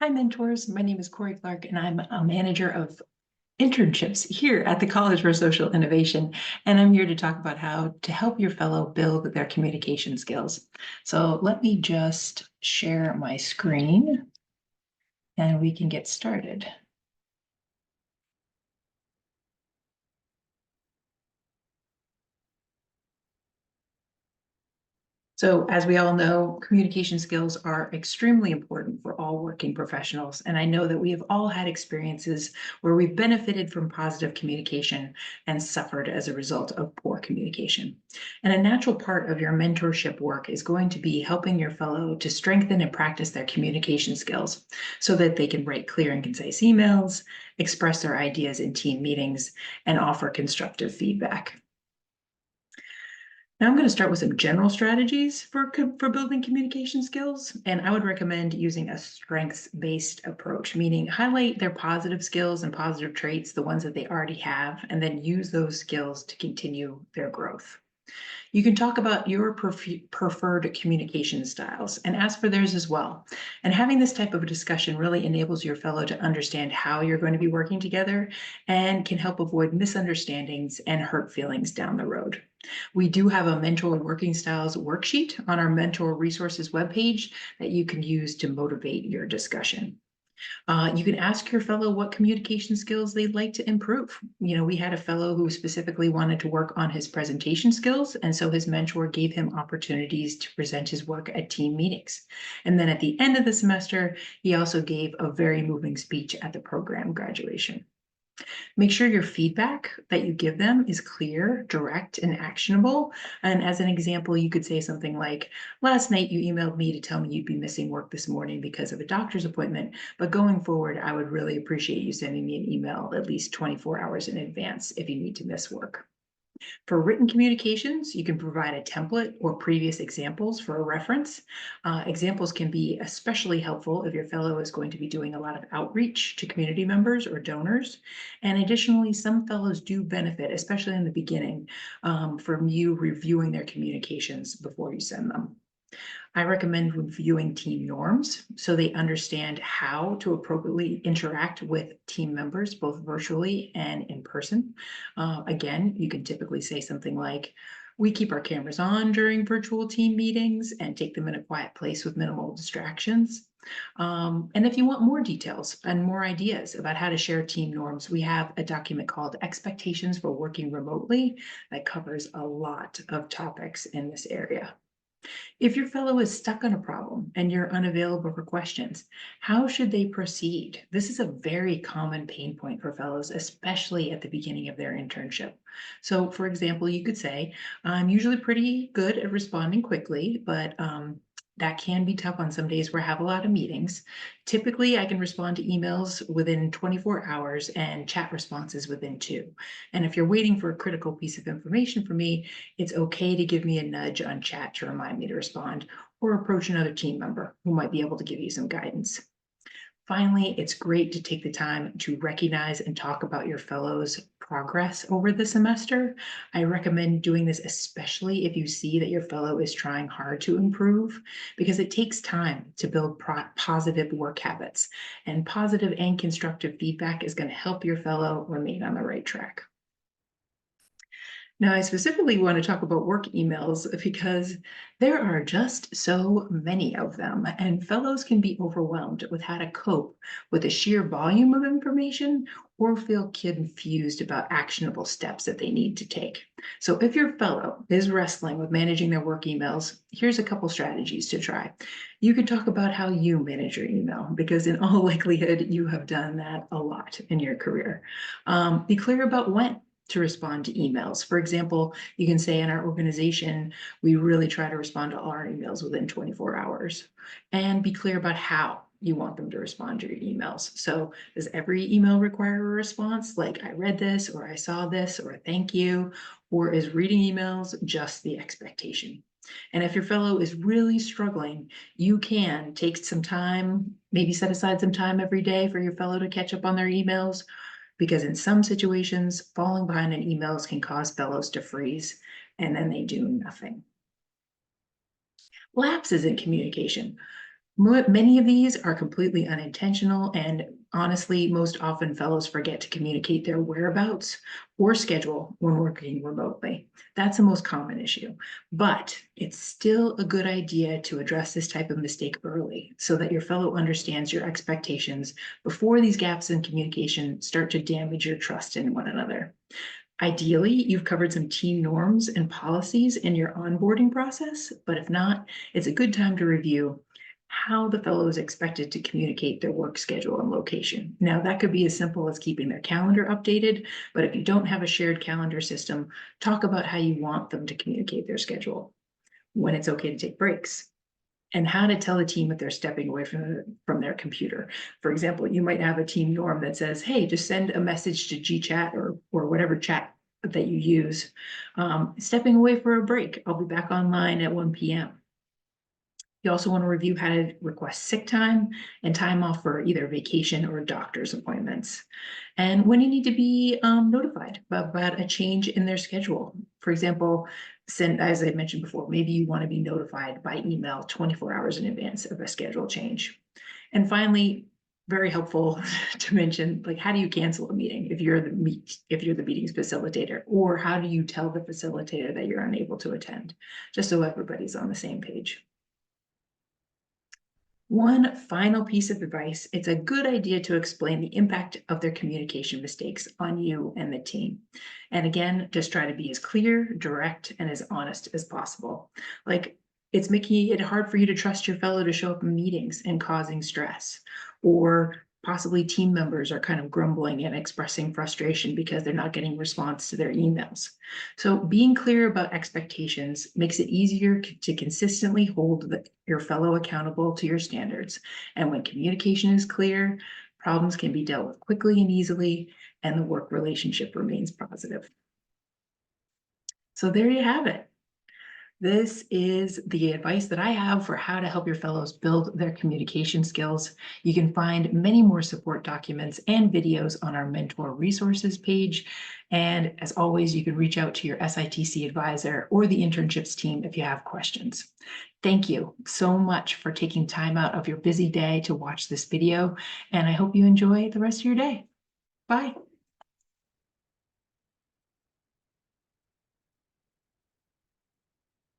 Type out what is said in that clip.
Hi, mentors. My name is Corey Clark, and I'm a manager of internships here at the College for Social Innovation. And I'm here to talk about how to help your fellow build their communication skills. So let me just share my screen and we can get started. So as we all know, communication skills are extremely important for all working professionals. And I know that we have all had experiences where we've benefited from positive communication and suffered as a result of poor communication. And a natural part of your mentorship work is going to be helping your fellow to strengthen and practice their communication skills so that they can write clear and concise emails, express their ideas in team meetings, and offer constructive feedback. Now I'm going to start with some general strategies for building communication skills. And I would recommend using a strengths-based approach, meaning highlight their positive skills and positive traits, the ones that they already have, and then use those skills to continue their growth. You can talk about your preferred communication styles and ask for theirs as well. And having this type of a discussion really enables your fellow to understand how you're going to be working together and can help avoid misunderstandings and hurt feelings down the road. We do have a mentor working styles worksheet on our mentor resources webpage that you can use to motivate your discussion. You can ask your fellow what communication skills they'd like to improve. We had a fellow who specifically wanted to work on his presentation skills, and so his mentor gave him opportunities to present his work at team meetings. And then at the end of the semester, he also gave a very moving speech at the program graduation. Make sure your feedback that you give them is clear, direct, and actionable. And as an example, you could say something like, last night you emailed me to tell me you'd be missing work this morning because of a doctor's appointment, but going forward, I would really appreciate you sending me an email at least 24 hours in advance if you need to miss work. For written communications, you can provide a template or previous examples for a reference. Examples can be especially helpful if your fellow is going to be doing a lot of outreach to community members or donors. And additionally, some fellows do benefit, especially in the beginning, from you reviewing their communications before you send them. I recommend reviewing team norms so they understand how to appropriately interact with team members, both virtually and in person. Again, you can typically say something like, we keep our cameras on during virtual team meetings and take them in a quiet place with minimal distractions. And if you want more details and more ideas about how to share team norms, we have a document called Expectations for Working Remotely that covers a lot of topics in this area. If your fellow is stuck on a problem and you're unavailable for questions, how should they proceed? This is a very common pain point for fellows, especially at the beginning of their internship. So, for example, you could say, I'm usually pretty good at responding quickly, but that can be tough on some days where I have a lot of meetings. Typically, I can respond to emails within 24 hours and chat responses within 2. And if you're waiting for a critical piece of information from me, it's okay to give me a nudge on chat to remind me to respond, or approach another team member who might be able to give you some guidance. Finally, it's great to take the time to recognize and talk about your fellows' progress over the semester. I recommend doing this especially if you see that your fellow is trying hard to improve, because it takes time to build positive work habits, and positive and constructive feedback is going to help your fellow remain on the right track. Now, I specifically want to talk about work emails because there are just so many of them, and fellows can be overwhelmed with how to cope with the sheer volume of information or feel confused about actionable steps that they need to take. So, if your fellow is wrestling with managing their work emails, here's a couple strategies to try. You can talk about how you manage your email, because in all likelihood, you have done that a lot in your career. Be clear about when to respond to emails. For example, you can say in our organization, we really try to respond to all our emails within 24 hours, and be clear about how you want them to respond to your emails. So does every email require a response like I read this, or I saw this, or thank you, or is reading emails just the expectation? And if your fellow is really struggling, you can take some time, maybe set aside some time every day for your fellow to catch up on their emails, because in some situations, falling behind in emails can cause fellows to freeze and then they do nothing. Lapses in communication. Many of these are completely unintentional, and honestly, most often fellows forget to communicate their whereabouts or schedule when working remotely. That's the most common issue, but it's still a good idea to address this type of mistake early so that your fellow understands your expectations before these gaps in communication start to damage your trust in one another. Ideally, you've covered some team norms and policies in your onboarding process, but if not, it's a good time to review how the fellow is expected to communicate their work schedule and location. Now, that could be as simple as keeping their calendar updated, but if you don't have a shared calendar system, talk about how you want them to communicate their schedule, when it's okay to take breaks, and how to tell the team if they're stepping away from their computer. For example, you might have a team norm that says, hey, just send a message to GChat or whatever chat that you use. Stepping away for a break. I'll be back online at 1 p.m. You also want to review how to request sick time and time off for either vacation or doctor's appointments. And when you need to be notified about a change in their schedule. For example, as I mentioned before, maybe you want to be notified by email 24 hours in advance of a schedule change. And finally, very helpful to mention, like, how do you cancel a meeting if you're the meeting's facilitator, or how do you tell the facilitator that you're unable to attend, just so everybody's on the same page. One final piece of advice, it's a good idea to explain the impact of their communication mistakes on you and the team. And again, just try to be as clear, direct, and as honest as possible. Like, it's making it hard for you to trust your fellow to show up in meetings and causing stress, or possibly team members are kind of grumbling and expressing frustration because they're not getting response to their emails. So being clear about expectations makes it easier to consistently hold your fellow accountable to your standards. And when communication is clear, problems can be dealt with quickly and easily, and the work relationship remains positive. So there you have it. This is the advice that I have for how to help your fellows build their communication skills. You can find many more support documents and videos on our mentor resources page. And as always, you can reach out to your SITC advisor or the internships team if you have questions. Thank you so much for taking time out of your busy day to watch this video, and I hope you enjoy the rest of your day. Bye.